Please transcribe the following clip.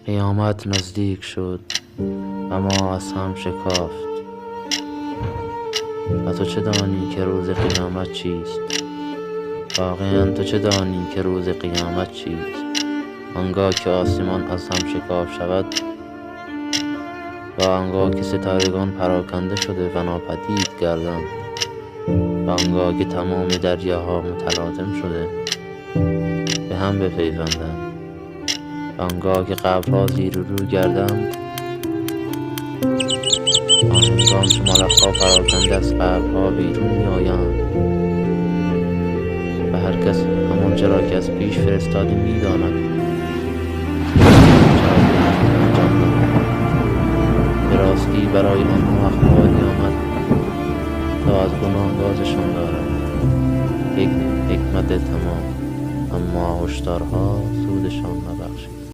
قیامت نزدیک شد و ما از هم شکافت. و تو چه دانی که روز قیامت چیست؟ واقعا تو چه دانی که روز قیامت چیست؟ آنگاه که آسمان از هم شکاف شود و آنگاه که ستارگان پراکنده شده و ناپدید گردند و آنگاه که تمام دریاها متلاطم شده به هم بپیوندند و آنگاه که قبرها زیر و رو گردند آنگاه که ملخها پراکنده از قبرها بیرون می آیند و هر کس همانچه را که از پیش فرستاده می داند به راستی برای آنها اخباری آمد تا از گناه بازشان دارد. یک حکمت تمام، اما هشدارها سودشان نبخشید.